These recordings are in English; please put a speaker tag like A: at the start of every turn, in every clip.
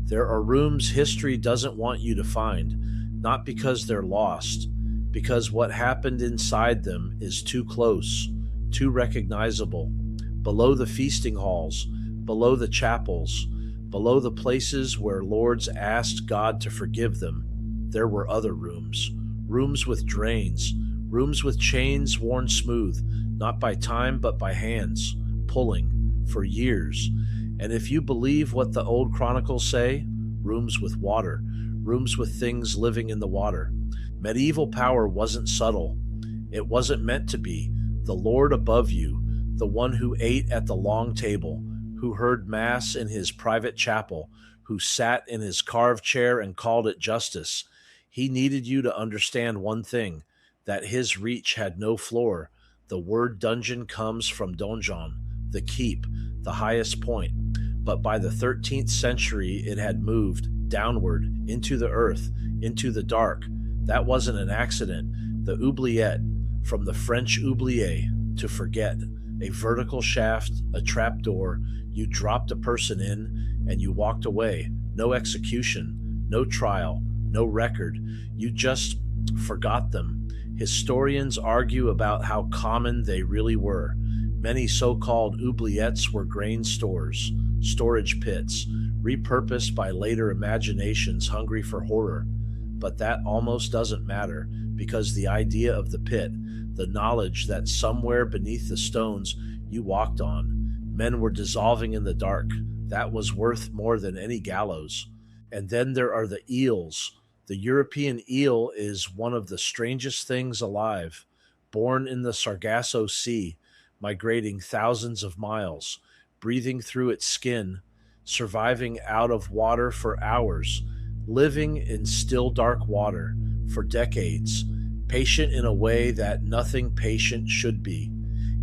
A: There are rooms history doesn't want you to find, not because they're lost, because what happened inside them is too close, too recognizable. Below the feasting halls, below the chapels, below the places where lords asked God to forgive them, there were other rooms. Rooms with drains, rooms with chains worn smooth, not by time but by hands, pulling, for years. And if you believe what the old chronicles say, rooms with water, rooms with things living in the water. Medieval power wasn't subtle. It wasn't meant to be. The Lord above you, the one who ate at the long table, who heard Mass in his private chapel, who sat in his carved chair and called it justice. He needed you to understand one thing, that his reach had no floor. The word dungeon comes from donjon, the keep, the highest point. But by the 13th century, it had moved downward into the earth, into the dark. That wasn't an accident. The oubliette, from the French oublier, to forget, a vertical shaft, a trapdoor. You dropped a person in and you walked away. No execution, no trial, no record. You just forgot them. Historians argue about how common they really were. Many so-called oubliettes were grain stores, storage pits, repurposed by later imaginations hungry for horror. But that almost doesn't matter, because the idea of the pit, the knowledge that somewhere beneath the stones you walked on, men were dissolving in the dark, that was worth more than any gallows. And then there are the eels. The European eel is one of the strangest things alive, born in the Sargasso Sea, migrating thousands of miles, breathing through its skin, surviving out of water for hours, living in still dark water for decades, patient in a way that nothing patient should be.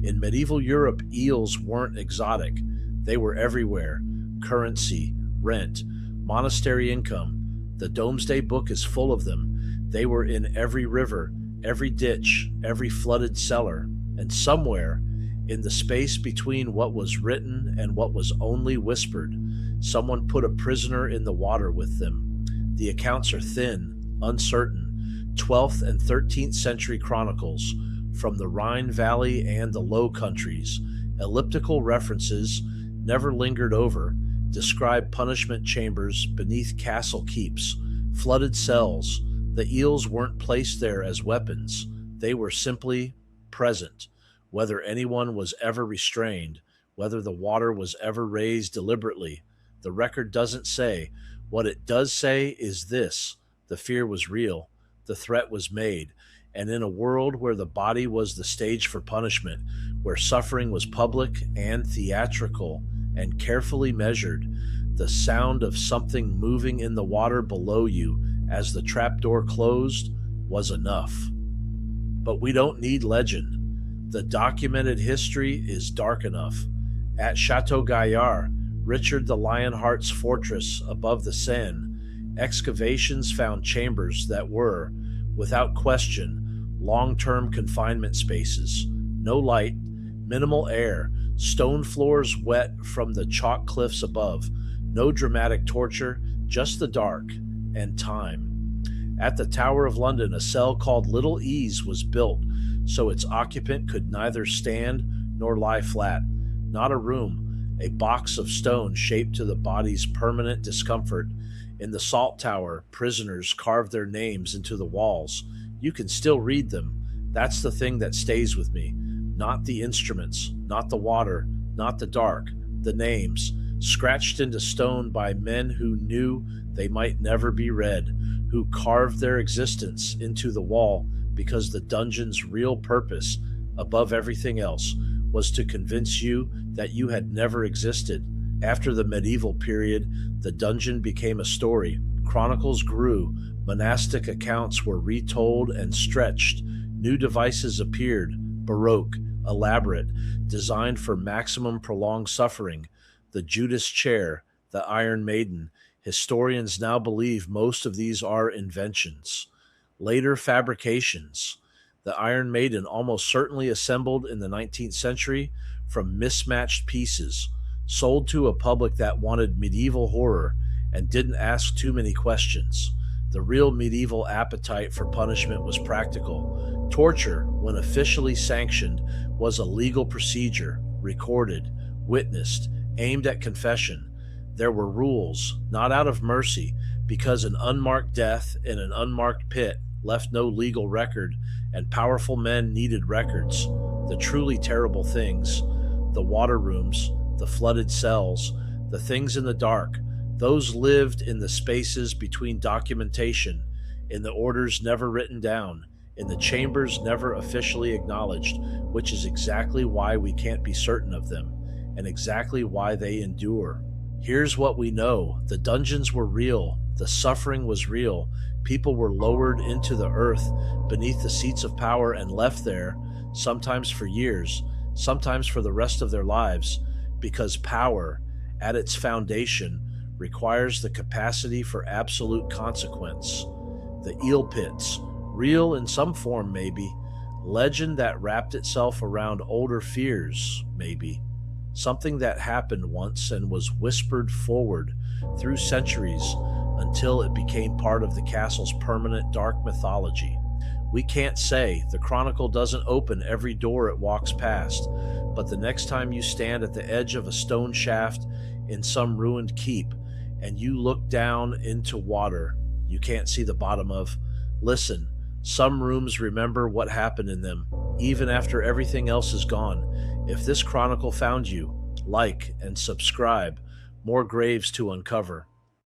A: In medieval Europe, eels weren't exotic. They were everywhere. Currency, rent, monastery income. The Domesday Book is full of them. They were in every river, every ditch, every flooded cellar. And somewhere, in the space between what was written and what was only whispered, someone put a prisoner in the water with them. The accounts are thin, uncertain. 12th and 13th century chronicles from the Rhine Valley and the Low Countries. Elliptical references, never lingered over, describe punishment chambers beneath castle keeps, flooded cells. The eels weren't placed there as weapons. They were simply present. Whether anyone was ever restrained, whether the water was ever raised deliberately, the record doesn't say. What it does say is this: the fear was real, the threat was made, and in a world where the body was the stage for punishment, where suffering was public and theatrical and carefully measured, the sound of something moving in the water below you as the trapdoor closed was enough. But we don't need legend. The documented history is dark enough. At Château Gaillard, Richard the Lionheart's fortress above the Seine, excavations found chambers that were, without question, long-term confinement spaces. No light, minimal air, stone floors wet from the chalk cliffs above. No dramatic torture, just the dark and time. At the Tower of London, a cell called Little Ease was built so its occupant could neither stand nor lie flat. Not a room, a box of stone shaped to the body's permanent discomfort. In the Salt Tower, prisoners carved their names into the walls. You can still read them. That's the thing that stays with me. Not the instruments, not the water, not the dark. The names, scratched into stone by men who knew they might never be read, who carved their existence into the wall because the dungeon's real purpose, above everything else, was to convince you that you had never existed. After the medieval period, the dungeon became a story. Chronicles grew, monastic accounts were retold and stretched. New devices appeared, baroque, elaborate, designed for maximum prolonged suffering. The Judas chair, the Iron Maiden. Historians now believe most of these are inventions. Later fabrications. The Iron Maiden almost certainly assembled in the 19th century from mismatched pieces, sold to a public that wanted medieval horror, and didn't ask too many questions. The real medieval appetite for punishment was practical. Torture, when officially sanctioned, was a legal procedure, recorded, witnessed, aimed at confession. There were rules, not out of mercy, because an unmarked death in an unmarked pit left no legal record, and powerful men needed records. The truly terrible things, the water rooms, the flooded cells, the things in the dark, those lived in the spaces between documentation, in the orders never written down, in the chambers never officially acknowledged, which is exactly why we can't be certain of them, and exactly why they endure. Here's what we know. The dungeons were real. The suffering was real. People were lowered into the earth beneath the seats of power and left there, sometimes for years, sometimes for the rest of their lives, because power, at its foundation, requires the capacity for absolute consequence. The Eel Pits, real in some form maybe, legend that wrapped itself around older fears maybe, something that happened once and was whispered forward through centuries until it became part of the castle's permanent dark mythology. We can't say. The chronicle doesn't open every door it walks past, but the next time you stand at the edge of a stone shaft in some ruined keep and you look down into water you can't see the bottom of, listen, some rooms remember what happened in them, even after everything else is gone. If this chronicle found you, like and subscribe. More graves to uncover.